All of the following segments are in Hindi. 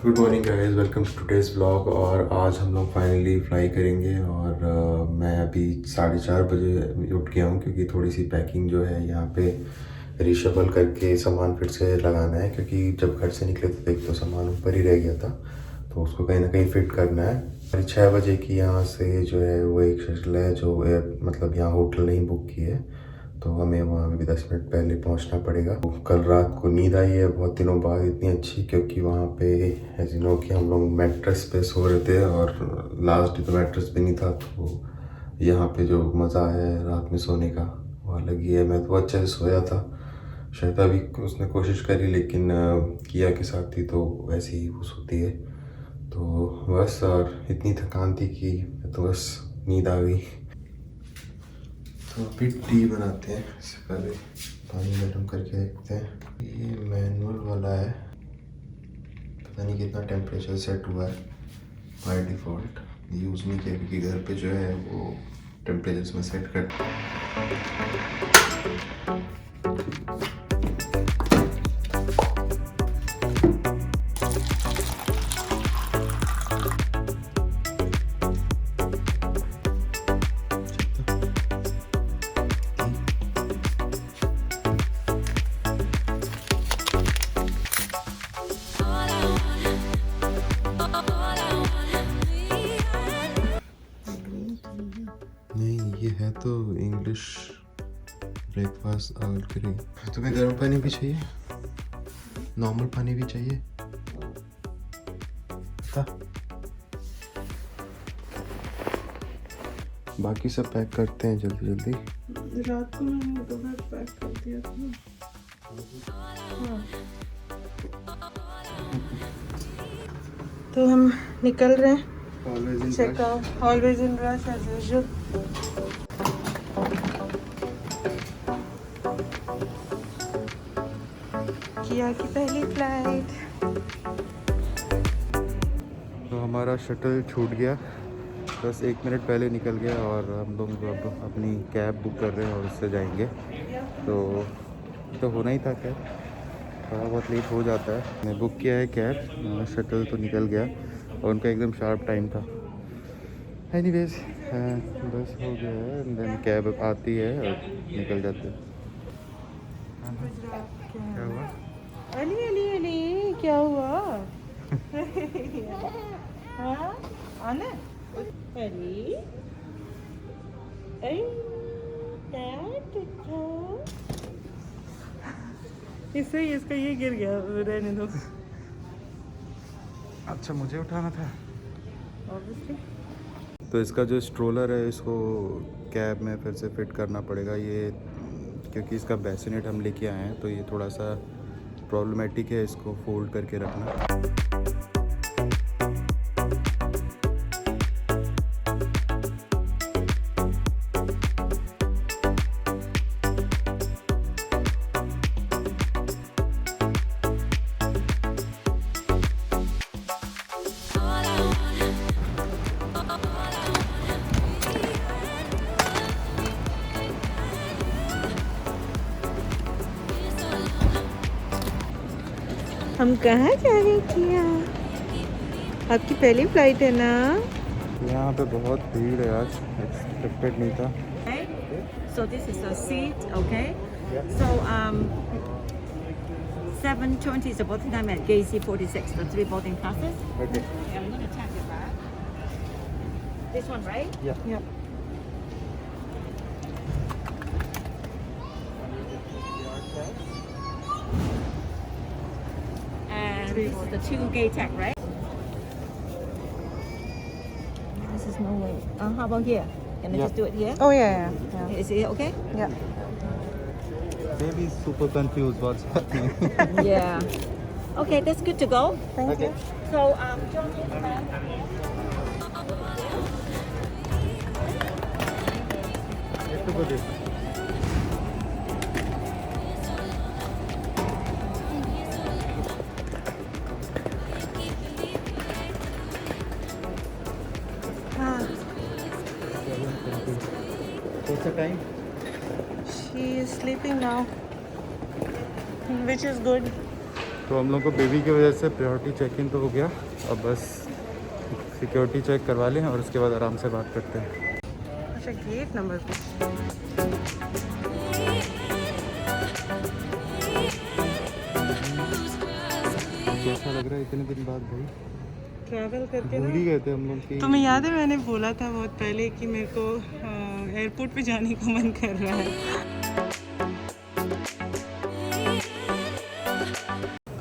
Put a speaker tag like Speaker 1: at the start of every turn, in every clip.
Speaker 1: Good morning guys, welcome to today's vlog. और आज हम लोग फाइनली फ्लाई करेंगे और मैं अभी 4:30 बजे उठ गया हूँ क्योंकि थोड़ी सी पैकिंग जो है यहाँ पे रीशफल करके सामान फिर से लगाना है, क्योंकि जब घर से निकले तो देख तो सामान ऊपर ही रह गया था, तो उसको कहीं ना कहीं फिट करना है। 6 बजे की यहाँ से जो है वो एक शटल है जो मतलब यहाँ होटल नहीं बुक की है, तो हमें वहाँ पे भी 10 मिनट पहले पहुँचना पड़ेगा। तो कल रात को नींद आई है बहुत दिनों बाद इतनी अच्छी, क्योंकि वहाँ पे ऐसे नो कि हम लोग मैट्रेस पे सो रहे थे और लास्ट डे तो मैट्रेस पे नहीं था, तो यहाँ पे जो मज़ा आया है रात में सोने का वो अलग ही है। मैं तो अच्छे से सोया था, शायद अभी उसने कोशिश करी लेकिन किया के साथ थी तो वैसे ही वो सोती है। तो बस, और इतनी थकान थी कि तो बस नींद आ गई। तो अभी टी बनाते हैं, इससे पहले पानी गर्म करके रखते हैं। ये मैनुअल वाला है, पता नहीं कितना टेम्परेचर सेट हुआ है, बाय डिफ़ॉल्ट यूज़ नहीं किया क्योंकि घर पे जो है वो टेम्परेचर्स में सेट कर। नहीं, ये है तो इंग्लिश ब्रेकफास्ट ऑर्डर करें। तुम्हें गर्म पानी भी चाहिए, नॉर्मल पानी भी चाहिए? था? बाकी सब पैक करते हैं जल्दी जल्दी।
Speaker 2: रात को मैंने तो घर पैक कर दिया था। हाँ। तो हम निकल रहे हैं। Check out. Always in rush as usual. किया की पहली फ्लाइट।
Speaker 1: तो हमारा शटल छूट गया, बस 1 मिनट पहले निकल गया और हम लोग अब अपनी कैब बुक कर रहे हैं और उससे जाएंगे। तो होना ही था, कैब थोड़ा बहुत लेट हो जाता है। मैं बुक किया है कैब, शटल तो निकल गया और उनका एकदम शार्प टाइम था। एनीवेज बस हो गया है, देन कैब आती है और निकल जाते हैं। क्या हुआ?
Speaker 2: अली अली अली क्या हुआ? हाँ आना अली इससे इसका ये गिर गया, रहने दो।
Speaker 1: अच्छा, मुझे उठाना था।
Speaker 2: ऑब्वियसली।
Speaker 1: तो इसका जो स्ट्रोलर है इसको कैब में फिर से फिट करना पड़ेगा, ये क्योंकि इसका बेसिनेट हम लेके आए हैं तो ये थोड़ा सा प्रॉब्लमेटिक है इसको फोल्ड करके रखना।
Speaker 2: हम कहाँ जा रहे हैं किया? आपकी पहली फ्लाइट है ना?
Speaker 1: यहाँ पे बहुत भीड़ है आज, एक्सपेक्टेड नहीं था।
Speaker 3: So this is the seat, okay? So 7:20 is the boarding time at gate C46, the 3 boarding passes.
Speaker 1: Okay.
Speaker 3: Yeah, I'm going to check your bag. This one, right?
Speaker 1: Yeah.
Speaker 2: Yeah.
Speaker 3: And this is the 2 gate tag, right? This is no way. How about here? Can I
Speaker 1: Yeah.
Speaker 3: just do it here?
Speaker 2: Oh yeah.
Speaker 3: Is it okay?
Speaker 2: Yeah.
Speaker 1: Maybe super confused what's happening.
Speaker 3: Yeah. Okay, that's good to go.
Speaker 2: Thank you.
Speaker 3: So, John, here's the bag.
Speaker 1: What's the time?
Speaker 2: She is sleeping now, which is good.
Speaker 4: तो हम लोग को बेबी की वजह से प्रायोरिटी चेक इन तो हो गया, अब बस सिक्योरिटी चेक करवा लें और उसके बाद आराम से बात करते हैं।
Speaker 2: अच्छा गेट नंबर
Speaker 4: कैसा लग रहा है इतने दिन बाद भाई?
Speaker 2: ट्रैवल करके
Speaker 4: भूल
Speaker 2: ना।
Speaker 4: ही गए थे हम लोग कि
Speaker 2: तुम्हें याद है मैंने बोला था बहुत पहले कि मेरे को एयरपोर्ट पे जाने का मन कर रहा है।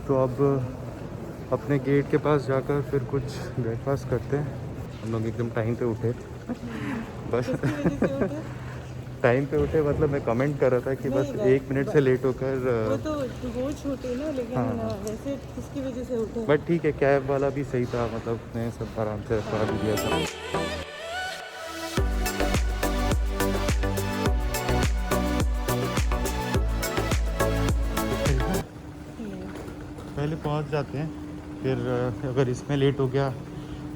Speaker 4: तो अब अपने गेट के पास जाकर फिर कुछ ब्रेकफास्ट करते हैं। हम लोग एकदम टाइम पे उठे बस टाइम पे उठे मतलब मैं कमेंट कर रहा था कि बस 1 मिनट से लेट होकर
Speaker 2: वो तो वो छोटे ना, लेकिन
Speaker 4: हाँ।
Speaker 2: वैसे किसकी वजह से उठे?
Speaker 4: बट ठीक है, कैब वाला भी सही था, मतलब उसने सब आराम से रखवा भी दिया था। पहले पहुंच जाते हैं, फिर अगर इसमें लेट हो गया,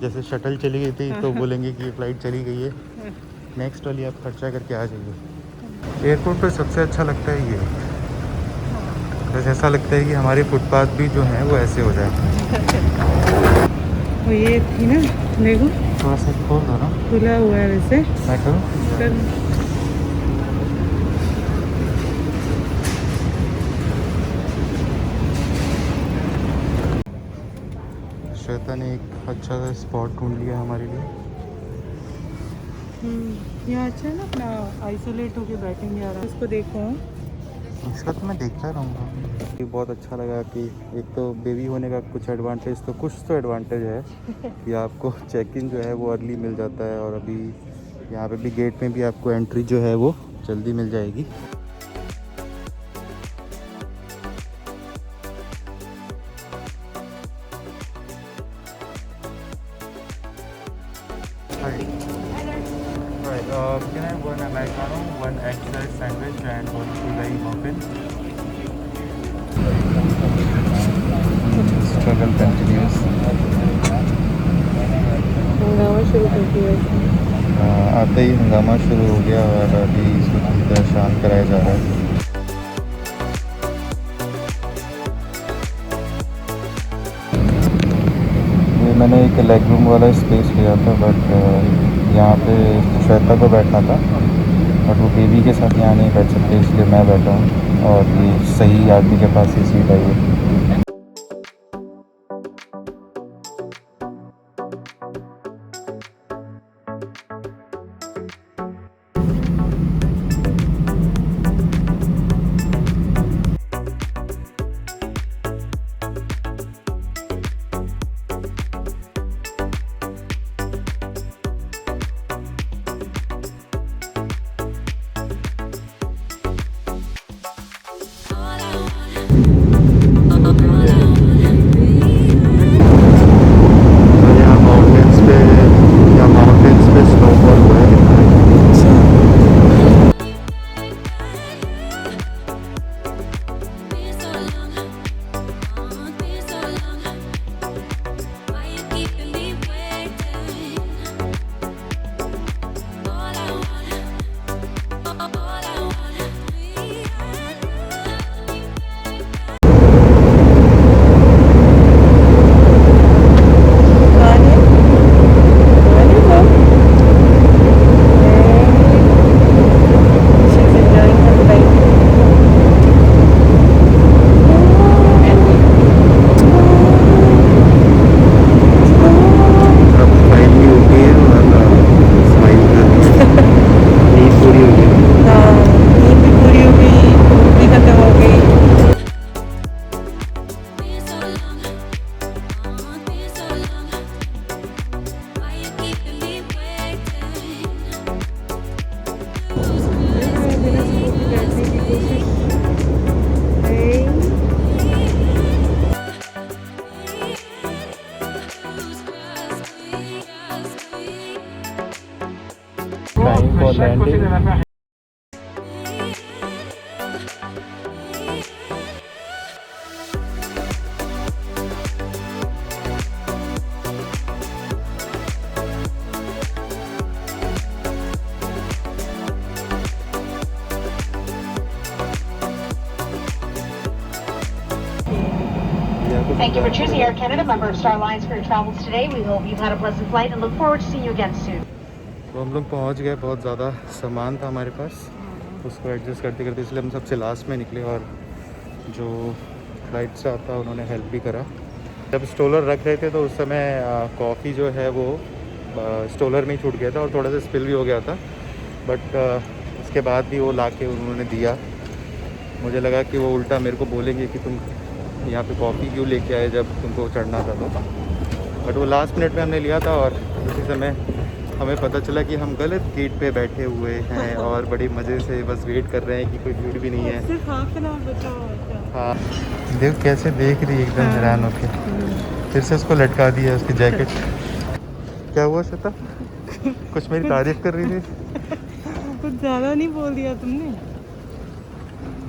Speaker 4: जैसे शटल चली गई थी तो बोलेंगे कि फ़्लाइट चली गई है, नेक्स्ट वाली आप खर्चा करके आ जाइए। एयरपोर्ट पर सबसे अच्छा लगता है ये, बस ऐसा लगता है कि हमारे फुटपाथ भी जो हैं वो ऐसे हो जाए।
Speaker 2: वो ये थी ना, देखो
Speaker 4: थोड़ा सा खोल दो ना,
Speaker 2: खुला हुआ है वैसे।
Speaker 4: मैं करूँ? श्वेता ने एक अच्छा सा स्पॉट ढूंढ लिया हमारे लिए।
Speaker 2: यहाँ अच्छा है ना, अपना आइसोलेट होके बैठेंगे आराम। इसको देखो,
Speaker 4: इसका तो मैं देखता रहूँगा। ये बहुत अच्छा लगा कि एक तो बेबी होने का कुछ तो एडवांटेज है कि आपको चेक इन जो है वो अर्ली मिल जाता है, और अभी यहाँ पे भी गेट में भी आपको एंट्री जो है वो जल्दी मिल जाएगी। Can I have one Americano, one egg sandwich and one blueberry muffin? Struggle continues.
Speaker 2: हंगामा शुरू कर दिया।
Speaker 4: आते ही हंगामा शुरू हो गया और अभी इसको शांत कराया जा रहा है। ये मैंने एक लेग रूम वाला स्पेस लिया था, बट यहाँ पे श्वेता को बैठना था, बट वो बेबी के साथ यहाँ नहीं बैठ सकते, इसलिए मैं बैठा हूँ और ये सही आदमी के पास ही सीट आई है। Time for landing. मेरे को
Speaker 5: Thank you for
Speaker 4: समझा।
Speaker 5: choosing Air Canada, member of Star Alliance, for your travels today. We hope you've had a pleasant flight and look forward to seeing you again soon.
Speaker 4: तो हम लोग पहुंच गए, बहुत ज़्यादा सामान था हमारे पास, उसको एडजस्ट करते करते इसलिए हम सबसे लास्ट में निकले। और जो फ्लाइट से आता उन्होंने हेल्प भी करा। जब स्टोलर रख रहे थे तो उस समय कॉफ़ी जो है वो स्टोलर में ही छूट गया था और थोड़ा सा स्पिल भी हो गया था, बट उसके बाद भी वो ला के उन्होंने दिया। मुझे लगा कि वो उल्टा मेरे को बोलेंगे कि तुम यहाँ पे कॉफ़ी क्यों लेके आए जब तुमको चढ़ना था, तो बट वो लास्ट मिनट में हमने लिया था। और उसी समय हमें पता चला कि हम गलत गेट पे बैठे हुए हैं और बड़ी मज़े से बस वेट कर रहे हैं कि कोई भीड़ भी नहीं है।
Speaker 2: सिर्फ हाफ एन आवर बचा हुआ था।
Speaker 4: हाँ, देख कैसे देख रही है एकदम हैरान होके। फिर से उसको लटका दिया उसकी जैकेट। क्या हुआ श्वेता? कुछ मेरी तारीफ कर रही थी?
Speaker 2: कुछ ज़्यादा नहीं बोल दिया तुमने?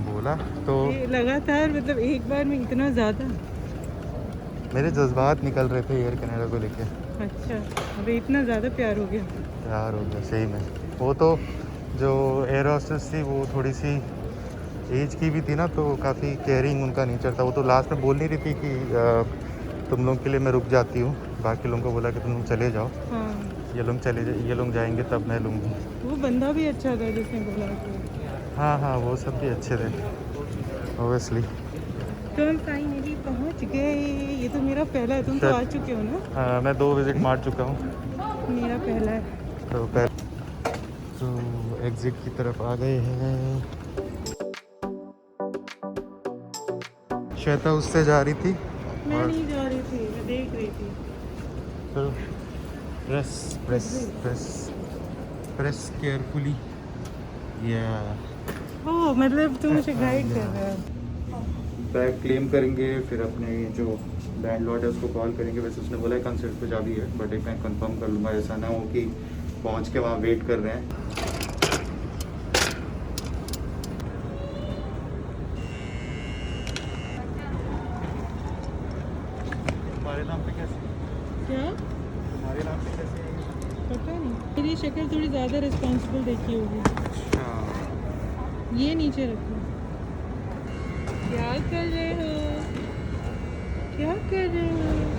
Speaker 4: बोला तो
Speaker 2: ये लगातार मतलब एक बार में इतना ज़्यादा।
Speaker 4: मेरे जज्बात निकल रहे थे एयर कनाडा को लेके।
Speaker 2: अच्छा, अबे इतना ज़्यादा प्यार हो गया।
Speaker 4: प्यार हो गया सही में। वो तो जो एयर होस्टेस थी वो थोड़ी सी एज की भी थी ना, तो काफ़ी केयरिंग उनका नेचर था। वो तो लास्ट में बोल नहीं रही थी कि तुम लोग के लिए मैं रुक जाती हूँ, बाकी लोगों को बोला कि तुम लोग चले जाओ,
Speaker 2: हाँ,
Speaker 4: ये लोग जाएंगे तब मैं लूँगी।
Speaker 2: वो बंदा भी अच्छा था जिसने बोला कि
Speaker 4: हाँ हाँ, वो सब भी अच्छे थे ओबियसली।
Speaker 2: तो हम फाइनली पहुंच गए। ये तो मेरा पहला है, तुम तो आ चुके हो ना?
Speaker 4: हाँ, मैं 2 विज़िट मार चुका हूँ,
Speaker 2: मेरा पहला है।
Speaker 4: तो एग्ज़िट की तरफ आ गए हैं। श्वेता उससे जा रही थी
Speaker 2: मैं
Speaker 4: और
Speaker 2: नहीं जा रही थी, मैं देख रही थी।
Speaker 4: चलो press press press press carefully. या
Speaker 2: ओह, मतलब तुम मुझे गाइड कर रहे हो।
Speaker 4: बैग क्लेम करेंगे, फिर अपने जो लैंडलॉर्ड है उसको कॉल करेंगे। वैसे उसने बोला है कंसर्ट पे चाबी है, बट एक मैं कंफर्म कर लूँगा, ऐसा ना हो कि पहुँच के वहाँ वेट कर रहे हैं। तुम्हारे नाम पे कैसे?
Speaker 2: क्या?
Speaker 4: तुम्हारे नाम पे कैसे?
Speaker 2: पता नहीं, मेरी शक्ल थोड़ी ज़्यादा रिस्पॉन्सिबल देखी होगी।
Speaker 4: अच्छा,
Speaker 2: ये नीचे रखो। क्या कर रहे हो? क्या कर रहे हो?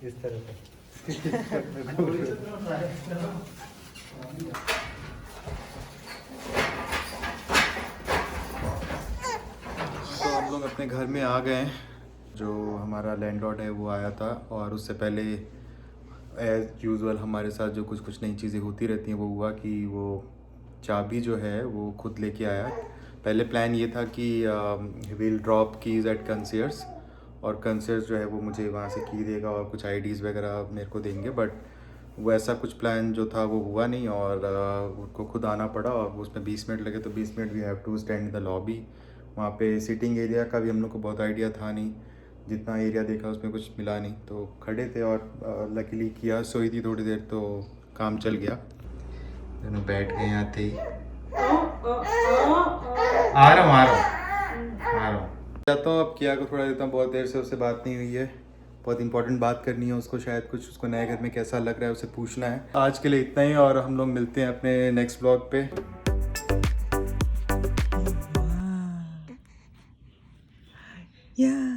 Speaker 4: इस तरह का। तो हम लोग अपने घर में आ गए हैं। जो हमारा लैंडलॉर्ड है वो आया था और उससे पहले एज़ यूजुअल हमारे साथ जो कुछ नई चीज़ें होती रहती हैं वो हुआ कि वो चाबी जो है वो खुद लेके आया। पहले प्लान ये था कि विल ड्रॉप कीज़ एट कंसियर्स और कंसियर्स जो है वो मुझे वहाँ से की देगा और कुछ आईडीज़ वगैरह मेरे को देंगे, बट वो ऐसा कुछ प्लान जो था वो हुआ नहीं और उनको खुद आना पड़ा और उसमें 20 मिनट लगे। तो 20 minute we have to stand in the lobby. वहाँ पे सिटिंग एरिया का भी हम लोग को बहुत आइडिया था नहीं, जितना एरिया देखा उसमें कुछ मिला नहीं, तो खड़े थे और लकीली किया सोई थी थोड़ी देर तो काम चल गया। दोनों बैठ गए यहाँ थे ही। आ रहा हूँ जाता हूँ। अब किया को थोड़ा देता हूँ, बहुत देर से उससे बात नहीं हुई है, बहुत इंपॉर्टेंट बात करनी है उसको, शायद कुछ उसको नए घर में कैसा लग रहा है उसे पूछना है। आज के लिए इतना ही और हम लोग मिलते हैं अपने नेक्स्ट ब्लॉग पे।
Speaker 2: Yeah.